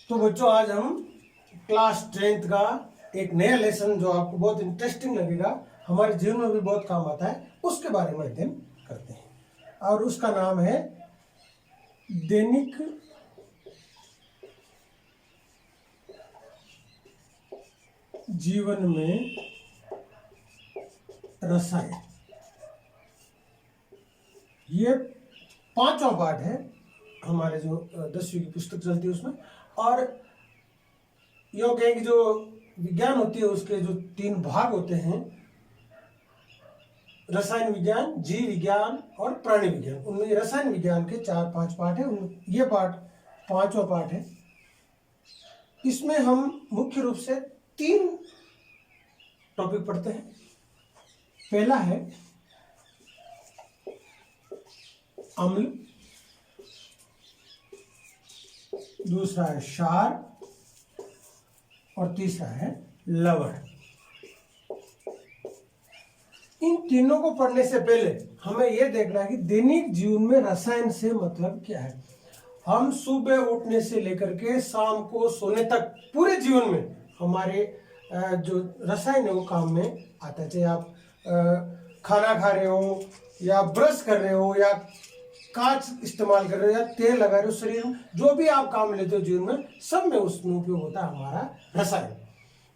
तो बच्चों आज हम क्लास 10th का एक नया लेसन जो आपको बहुत इंटरेस्टिंग लगेगा, हमारे जीवन में भी बहुत काम आता है, उसके बारे में अध्ययन करते हैं। और उसका नाम है दैनिक जीवन में रसायन। ये 5वां पार्ट है हमारे जो 10वीं की पुस्तक चलती है उसमें। और यो कहें कि जो विज्ञान होती है उसके जो 3 भाग होते हैं, रसायन विज्ञान, जीव विज्ञान और प्राणी विज्ञान। उनमें रसायन विज्ञान के 4-5 पार्ट है, ये पार्ट 5वां पार्ट है। इसमें हम मुख्य रूप से 3 टॉपिक पढ़ते हैं। पहला है अम्ल, दूसरा है क्षार और तीसरा है लवण। इन तीनों को पढ़ने से पहले हमें यह देखना है कि दैनिक जीवन में रसायन से मतलब क्या है। हम सुबह उठने से लेकर के शाम को सोने तक पूरे जीवन में हमारे जो रसायन है वो काम में आता है। चाहे आप खाना खा रहे हो या ब्रश कर रहे हो या कांच इस्तेमाल कर रहे हो या तेल लगा रहे हो शरीर में, जो भी आप काम लेते हो जीवन में, सब में उसमें उपयोग होता है हमारा रसायन।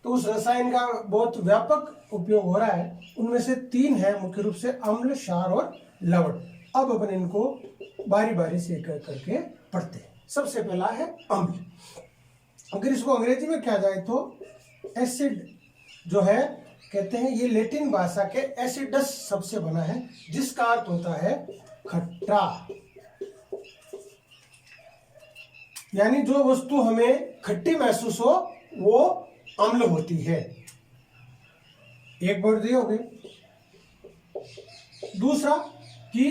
तो उस रसायन का बहुत व्यापक उपयोग हो रहा है। उनमें से 3 है मुख्य रूप से, अम्ल, क्षार और लवण। अब अपन इनको बारी बारी से एक करके पढ़ते हैं। सबसे पहला है अम्ल। अगर इसको अंग्रेजी में कहा जाए तो एसिड जो है, कहते हैं ये लैटिन भाषा के एसिडस शब्द से बना है, जिसका अर्थ होता है खट्टा। यानी जो वस्तु हमें खट्टी महसूस हो वो अम्ल होती है। एक वर्ड ये हो गई। दूसरा कि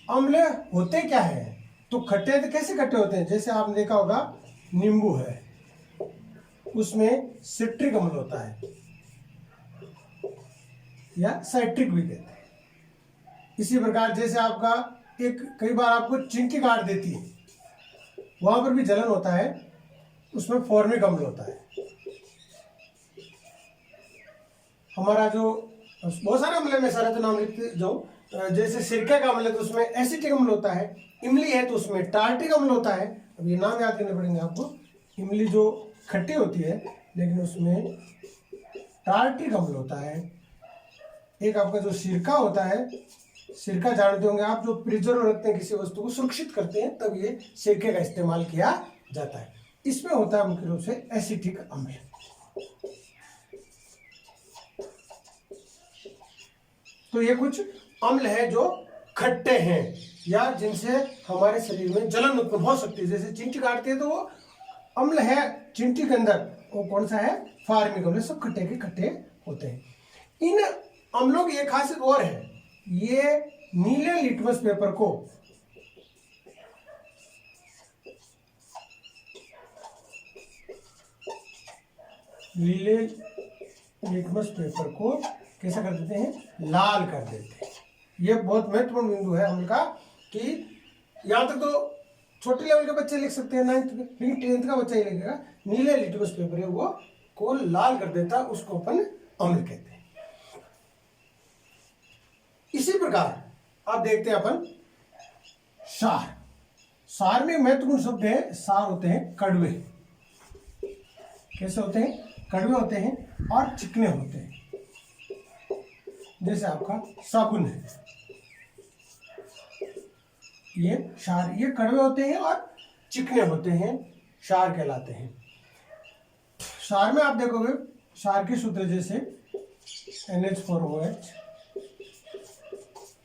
अम्ल होते क्या है, तो खट्टे तो कैसे खट्टे होते हैं। जैसे आपने देखा होगा नींबू है, उसमें सिट्रिक अम्ल होता है या साइट्रिक भी कहते हैं। इसी प्रकार जैसे आपका कई बार आपको चिंटी काट देती है, वहां पर भी जलन होता है, उसमें फॉर्मिक अम्ल होता है। हमारा जो बहुत सारे अम्ल में सारे तो नाम लिखते जाऊं, जैसे सिरके का अम्ल है तो उसमें एसिटिक अम्ल होता है। इमली है तो उसमें टार्टिक अम्ल होता है। अब ये नाम याद करने पड़ेंगे आपको। इमली जो खट्टी होती है लेकिन उसमें टार्टिक अम्ल होता है। एक आपका जो सिरका होता है, सिरका जानते होंगे आप, जो प्रिजर्व रखते हैं किसी वस्तु को सुरक्षित करते हैं, तब ये सिरके का इस्तेमाल किया जाता है। इसमें होता है मुख्य रूप से एसिटिक अम्ल। तो ये कुछ अम्ल है जो खट्टे हैं या जिनसे हमारे शरीर में जलन उत्पन्न हो सकती है। जैसे चींटी काटती है तो वो अम्ल है चींटी के अंदर, वो कौन सा है, फार्मिक अम्ल। सब खट्टे के खट्टे होते हैं। इन अम्लों की एक खासियत और है, ये नीले लिटमस पेपर को कैसा कर देते हैं, लाल कर देते हैं। ये बहुत महत्वपूर्ण बिंदु है अम्ल का, कि यहां तक तो छोटे लेवल के बच्चे लिख सकते हैं, 9th लेकिन 10th का बच्चा ही लिखेगा। नीले लिटमस पेपर है वो को लाल कर देता, उसको अपन अम्ल कहते हैं। इसी प्रकार आप देखते हैं अपन क्षार। क्षार में महत्वपूर्ण शब्द है, क्षार होते हैं कड़वे। कैसे होते हैं, कड़वे होते हैं और चिकने होते हैं। जैसे आपका साबुन है, ये क्षार, ये कड़वे होते हैं और चिकने होते हैं, क्षार कहलाते हैं। क्षार में आप देखोगे क्षार के सूत्र जैसे NH4OH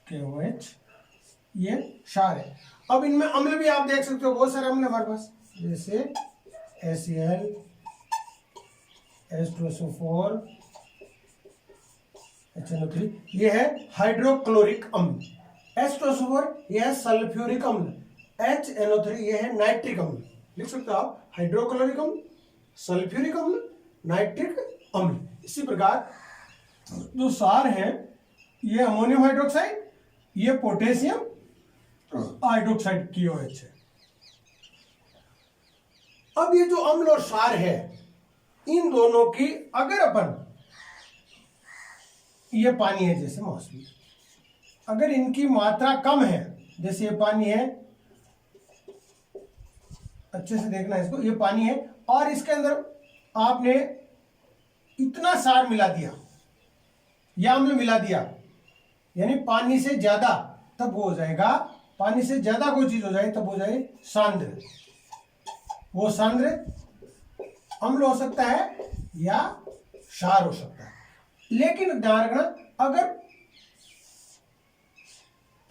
KOH, ये क्षार है। अब इनमें अम्ल भी आप देख सकते हो, बहुत सारे अम्ल हमारे पास, जैसे HCl, H2SO4, HNO3, ये है हाइड्रोक्लोरिक अम्ल। H2SO4 ये है सल्फ्यूरिक अम्ल। HNO3 ये है नाइट्रिक अम्ल। लिख सकते हो आप, हाइड्रोक्लोरिक अम्ल, सल्फ्यूरिक अम्ल, नाइट्रिक अम्ल। इसी प्रकार जो क्षार है, ये अमोनियम हाइड्रोक्साइड, ये पोटेशियम हाइड्रोक्साइड KOH है। अब ये जो अम्ल और क्षार है, इन दोनों की अगर अपन, ये पानी है जैसे मौसमी, अगर इनकी मात्रा कम है, जैसे ये पानी है, अच्छे से देखना इसको, ये पानी है और इसके अंदर आपने इतना क्षार मिला दिया या अम्ल मिला दिया, यानी पानी से ज्यादा, तब वो हो जाएगा, पानी से ज्यादा कोई चीज हो जाए तब हो जाए सांद्र। वो सांद्र अम्ल हो सकता है या क्षार हो सकता है। लेकिन ध्यान रखना, अगर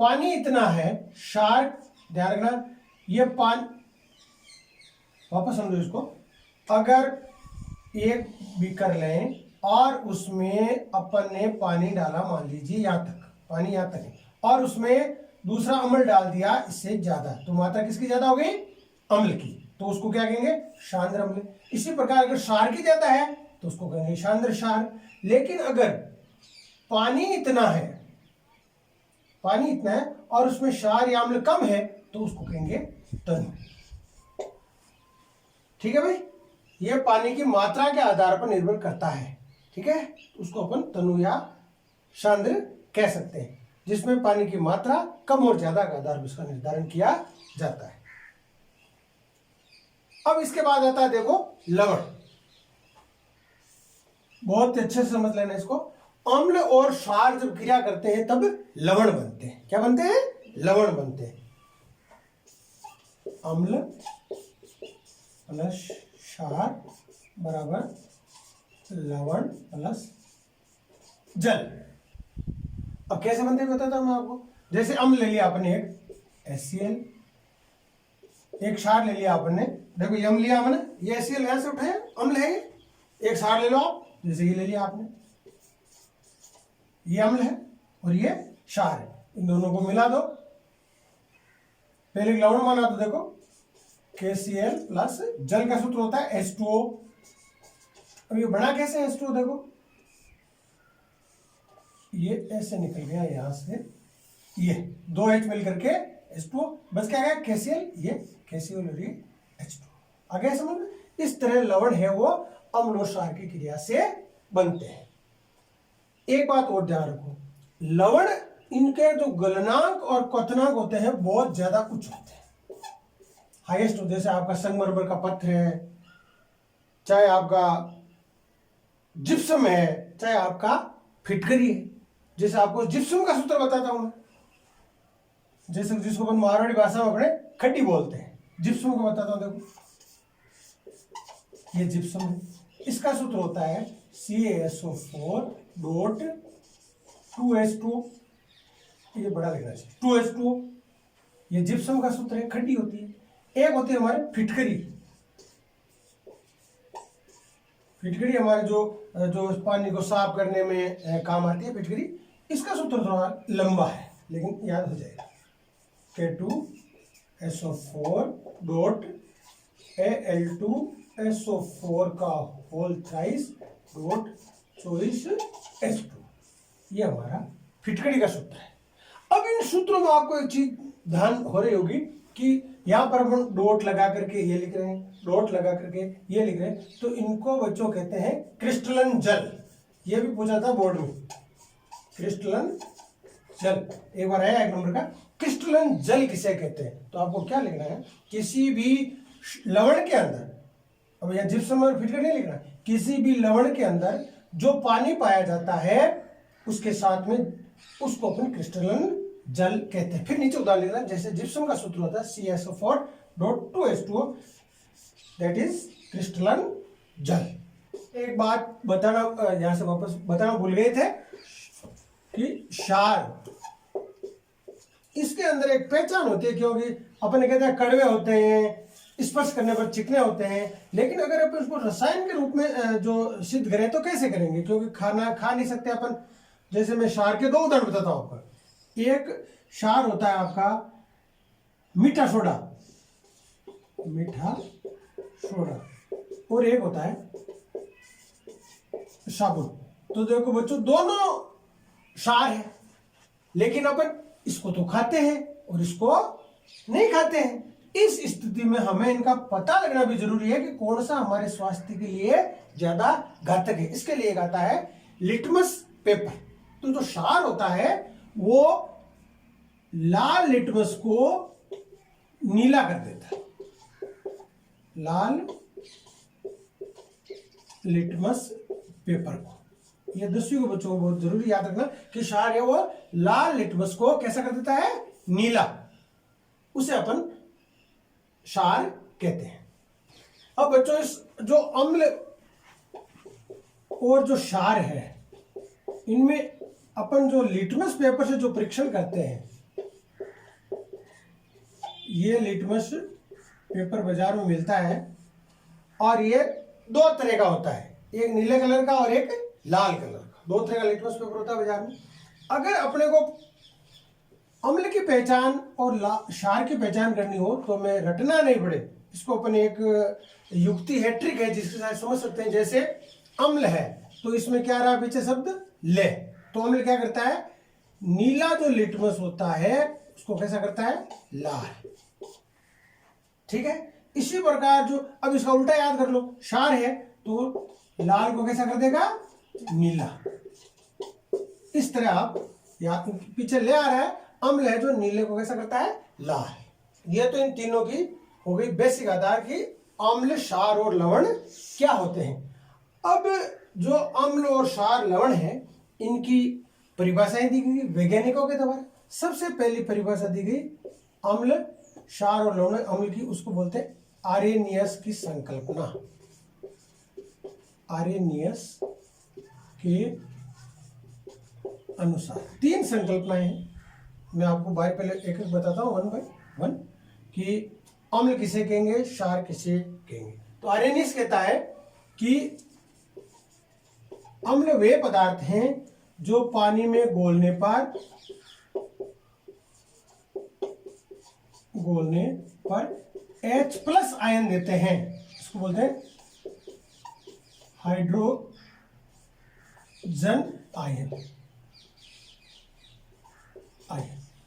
पानी इतना है, क्षार, ध्यान रखना, ये पानी, वापस समझो इसको, अगर एक बीकर लें और उसमें अपन ने पानी डाला, मान लीजिए यहां तक, पानी यहां तक है, और उसमें दूसरा अम्ल डाल दिया इससे ज्यादा, तो मात्रा किसकी ज्यादा हो गई? अम्ल की, तो उसको क्या कहेंगे? सांद्र अम्ल। इसी प्रकार अगर क्षार की ज्यादा है तो उसको कहेंगे सांद्र क्षार। लेकिन अगर पानी इतना है, पानी इतना है और उसमें क्षार या अम्ल कम है तो उसको कहेंगे तनु। ठीक है भाई, ये पानी की मात्रा के आधार पर निर्भर करता है। ठीक है, उसको अपन तनु या सांद्र कह सकते हैं, जिसमें पानी की मात्रा कम और ज्यादा के आधार पर इसका निर्धारण किया जाता है। अब इसके बाद आता है देखो लवण। बहुत अच्छे से समझ लेना इसको। अम्ल और क्षार जब क्रिया करते हैं तब लवण बनते हैं। क्या बनते हैं? लवण बनते हैं। अम्ल प्लस क्षार बराबर लवण प्लस जल। अब कैसे बनते हैं बताता हूं मैं आपको। जैसे अम्ल ले लिया आपने एक HCl, एक क्षार ले लिया आपने, देखो ये अम्ल लिया हमने, ये HCl यहां से उठाया, अम्ल है ये। एक क्षार ले लो आप, जैसे ये ले लिया आपने, ये अम्ल है और ये क्षार है, इन दोनों को मिला दो, पहले लवण बना दो। देखो KCl प्लस जल का सूत्र होता है H2O। अब ये बना कैसे H2O? देखो ये ऐसे निकल गया यहां से, ये 2H मिल करके H2O, बस क्या गया KCl, ये KCl और ये H2O। आ गया समझ में? इस तरह लवण है वो अम्ल और क्षार की क्रिया से बनते हैं। एक बात और ध्यान रखो, लवण इनके जो गलनांक और क्वथनांक होते हैं बहुत ज्यादा उच्च होते हैं, हाईएस्ट। जैसे आपका संगमरमर का पत्थर है, चाहे आपका जिप्सम है, चाहे आपका फिटकरी है। जैसे आपको जिप्सम का सूत्र बताता हूं मैं, जैसे जिसको अपन मारवाड़ी भाषा में अपने खड्डी बोलते हैं, जिप्सम को बताता हूं। देखो ये जिप्सम है, इसका सूत्र होता है CaSO4 डॉट 2H2। ये बड़ा लिखना चाहिए, 2H2। ये जिप्सम का सूत्र है, खड्डी होती है। एक होती है हमारे फिटकरी। फिटकरी हमारे जो पानी को साफ करने में काम आती है, फिटकरी। इसका सूत्र थोड़ा लंबा है लेकिन याद हो जाएगा, K2SO4 डॉट Al2SO4 का होल थ्राइस डॉट 24H2। ये हमारा फिटकरी का सूत्र है। अब इन सूत्रों में आपको एक चीज ध्यान हो रही होगी कि यहां पर हम डॉट लगा करके ये लिख रहे हैं, डॉट लगा करके ये लिख रहे हैं, तो इनको बच्चों कहते हैं क्रिस्टलन जल। ये भी पूछा था बोर्ड में, क्रिस्टलन जल एक बार आया एक नंबर का। क्रिस्टलन जल किसे कहते हैं? तो आपको क्या लिखना है, किसी भी लवण के अंदर, अब यह जिप्सम और फिटकर नहीं लिखना, किसी भी लवण के अंदर जो पानी पाया जाता है उसके साथ में उसको अपन क्रिस्टलन जल कहते हैं। फिर नीचे उदाहरण लिखना, जैसे जिप्सम का सूत्र होता है CaSO4 dot 2H2O, that is क्रिस्टलन जल। एक बात बताना, यहां से वापस बताना भूल गए थे कि क्षार, इसके अंदर एक पहचान होती है, क्योंकि अपन कहते हैं कड़वे होते हैं, स्पर्श करने पर चिकने होते हैं, लेकिन अगर अपन उसको रसायन के रूप में जो सिद्ध करें तो कैसे करेंगे, क्योंकि खाना खा नहीं सकते अपन। जैसे मैं क्षार के दो उदाहरण बताता हूं आपको। एक क्षार होता है आपका मीठा सोडा, मीठा सोडा, और एक होता है साबुन। तो देखो बच्चों, दोनों क्षार है, लेकिन अपन इसको तो खाते हैं और इसको नहीं खाते हैं। इस स्थिति में हमें इनका पता लगना भी जरूरी है कि कौन सा हमारे स्वास्थ्य के लिए ज्यादा घातक है। इसके लिए एक आता है लिटमस पेपर। तो जो क्षार होता है वो लाल लिटमस को नीला कर देता है। लाल लिटमस पेपर को, ये 10वीं के बच्चों को बहुत जरूरी याद रखना कि क्षार है वो लाल लिटमस को कैसा कर देता है, नीला। उसे अपन क्षार कहते हैं। अब बच्चों इस जो अम्ल और जो क्षार है इनमें अपन जो लिटमस पेपर से जो परीक्षण करते हैं, ये लिटमस पेपर बाजार में मिलता है और ये दो तरह का होता है, एक नीले कलर का और एक लाल कलर का। दो तरह का लिटमस पेपर होता है बाजार में। अगर अपने को अम्ल की पहचान और क्षार की पहचान करनी हो तो हमें रटना नहीं पड़े। इसको अपन एक युक्ति है, ट्रिक है जिसके साथ समझ सकते हैं। जैसे अम्ल है तो इसमें क्या रहा पीछे शब्द ले, तो अम्ल क्या करता है, नीला जो लिटमस होता है उसको कैसा करता है, लाल। ठीक है, इसी प्रकार जो अब इसका उल्टा याद कर लो, क्षार है तो लाल को कैसा कर देगा, नीला। इस तरह आप याद, पीछे ले आ रहा है, अम्ल है जो नीले को कैसा करता है, लाल। ये तो इन तीनों की हो गई बेसिक आधार की अम्ल, क्षार और लवण क्या होते हैं। अब जो अम्ल और क्षार लवण है इनकी परिभाषाएं दी गई वैज्ञानिकों के द्वारा। सबसे पहली परिभाषा दी गई अम्ल, क्षार और लवण अम्ल की, उसको बोलते हैं आर्हेनियस की संकल्पना। आर्हेनियस के अनुसार 3 संकल्पनाएं हैं। मैं आपको बाहर पहले एक एक बताता हूं 1 बाय 1 कि अम्ल किसे कहेंगे, क्षार किसे कहेंगे। तो आर्हेनियस कहता है कि अम्ल वे पदार्थ हैं जो पानी में घोलने पर H+ आयन देते हैं। इसको बोलते हैं हाइड्रोजन आयन।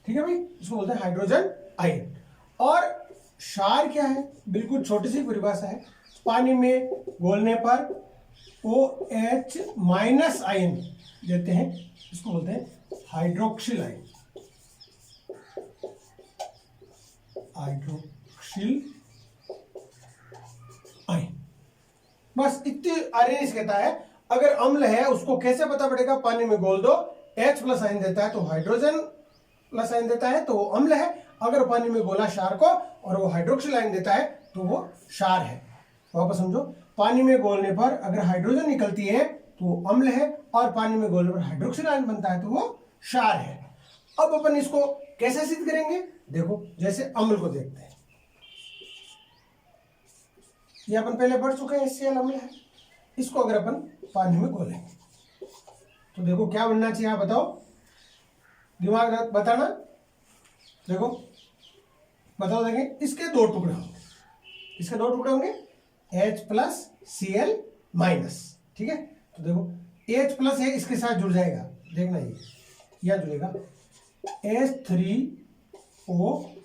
ठीक है भाई, इसको बोलते हैं हाइड्रोजन आयन। और क्षार क्या है, बिल्कुल छोटी सी परिभाषा है, पानी में घोलने पर OH- आयन देते हैं। इसको बोलते हैं हाइड्रोक्सिल आयन। Hydroxyl ion. बस इतनी आर्हेनियस कहता है अगर अम्ल है उसको कैसे पता पड़ेगा, पानी में घोल दो, H+ आयन देता है तो हाइड्रोजन प्लस आयन देता है तो वो अम्ल है। अगर पानी में घोला क्षार को और वो हाइड्रोक्सिल आयन देता है तो वो क्षार है। वापस समझो, पानी में घोलने पर अगर हाइड्रोजन निकलती है तो वो अम्ल है और पानी में घोलने पर हाइड्रोक्सिल आयन बनता है तो वो क्षार है। अब अपन इसको कैसे सिद्ध करेंगे, देखो जैसे अम्ल को देखते हैं, ये अपन पहले पढ़ चुके हैं, HCl अम्ल है। इसको अगर अपन पानी में घोलेंगे तो देखो क्या बनना चाहिए, आप बताओ, दिमाग बताना। देखो बताओ, देखें इसके 2 टुकड़े होंगे। इसके 2 टुकड़े होंगे H+ Cl-। ठीक है, तो देखो H+ है, इसके साथ जुड़ जाएगा, देखना ये यह जुड़ेगा H3O+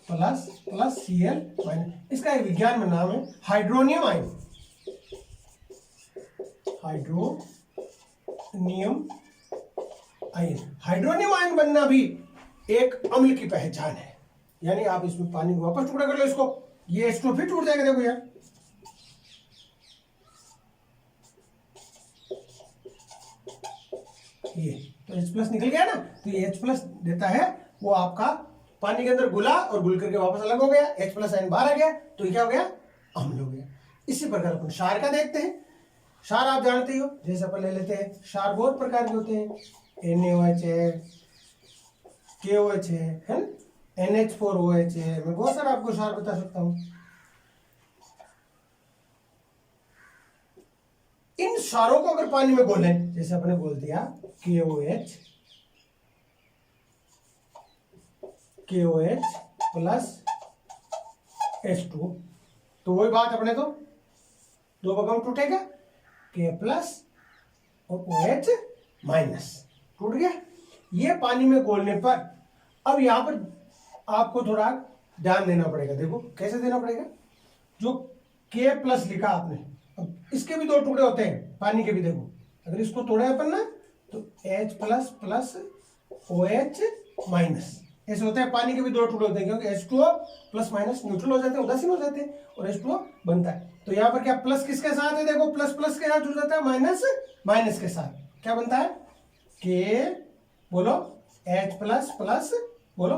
Cl-। इसका एक विज्ञान में नाम है hydronium ion. Hydronium ion, hydronium ion बनना भी एक अम्ल की पहचान है। यानी आप इसमें पानी को वापस टुकड़ा कर लो, इसको, ये H2 फिर टूट जाएगा। देखो यार, ये तो H+ निकल गया ना, तो ये H+ देता है, वो आपका पानी के अंदर घुला और घुल करके वापस अलग हो गया, H+ आयन बाहर आ गया, तो ये क्या हो गया, अम्ल हो गया। इसी प्रकार अपन क्षार का देखते हैं। क्षार आप जानते ही हो, जैसे अपन ले लेते हैं, क्षार बहुत प्रकार के होते हैं, NaOH है, KOH है ना, NH4OH है, मैं बहुत सारा आपको क्षार बता सकता हूं। इन क्षारों को अगर पानी में घोलें, जैसे अपने बोल दिया KOH प्लस H2, तो वही बात अपने तो 2 भागों में टूटेगा, K+ और OH- टूट गया। ये पानी में घोलने पर, अब यहां पर आपको थोड़ा ध्यान देना पड़ेगा। देखो कैसे देना पड़ेगा, जो K प्लस लिखा आपने, अब इसके भी दो टुकड़े होते हैं, पानी के भी। देखो अगर इसको तोड़ा है अपन ना तो H plus plus OH minus, ऐसे होता है। पानी के भी दो टुकड़े होते हैं, क्योंकि H2O प्लस माइनस न्यूट्रल हो जाते हैं, उदासीन हो जाते हैं, और H2O बनता है। तो यहाँ पर क्या प्लस किसके साथ है, देखो प्लस प्लस के साथ जुड़ जाता है माइनस माइनस के साथ, क्या बनता है K बोलो H प्लस प्लस बोलो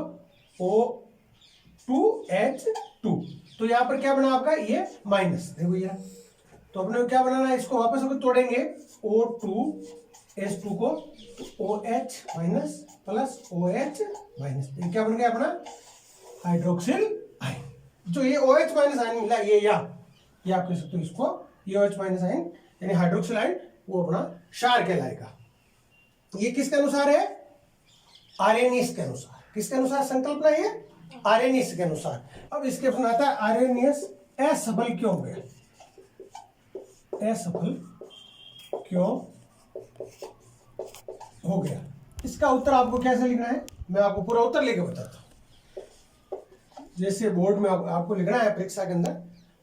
O2H2। तो यहाँ पर क्या बना आपका ये माइनस, देखो ये। तो अपने को क्या बनाना है, इसको वापस अपन तोड़ेंगे O2H2 को, OH minus plus OH minus, ये क्या बन गया अपना हाइड्रोक्सिल आयन। जो ये OH माइनस आयन मिला ये आप कह सकते हो इसको, ये OH माइनस आयन यानी हाइड्रोक्सिल आयन, वो अपना क्षार कहलाएगा। ये किसके अनुसार है, आर्यनीस के अनुसार। किसके अनुसार संकल्पना है, आर्यनीस के अनुसार। अब इसके प्रश्न आता है आर्यनीस असफल क्यों हो गया, असफल क्यों हो गया। इसका उत्तर आपको कैसे लिखना है, मैं आपको पूरा उत्तर लेके बताता हूं। जैसे बोर्ड में आपको लिखना है, परीक्षा के अंदर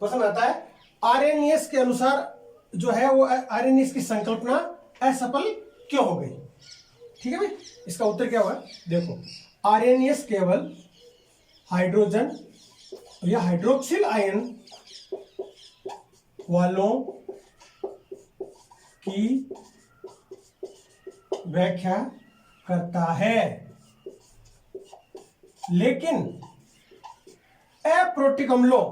प्रश्न आता है आर्यनीस के अनुसार जो है वो आर्यनीस की संकल्पना असफल क्यों हो गई। ठीक है भाई, इसका उत्तर क्या होगा, देखो आर्यनीस केवल हाइड्रोजन या हाइड्रोक्सिल आयन वालों की व्याख्या करता है, लेकिन अप्रोटिक अम्लों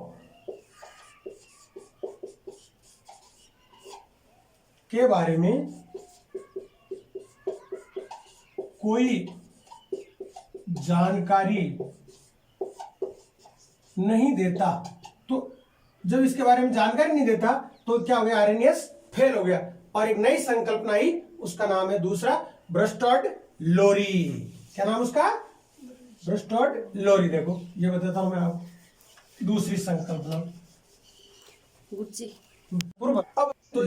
के बारे में कोई जानकारी नहीं देता। तो जब इसके बारे में जानकारी नहीं देता तो क्या हो गया, आर्यनीस फेल हो गया, और एक नई संकल्पना आई, उसका नाम है दूसरा ब्रस्टर्ड लोरी। क्या नाम उसका, ब्रस्टर्ड लोरी। देखो ये बताता हूं मैं आपको दूसरी संकल्पना पूर्व। अब तो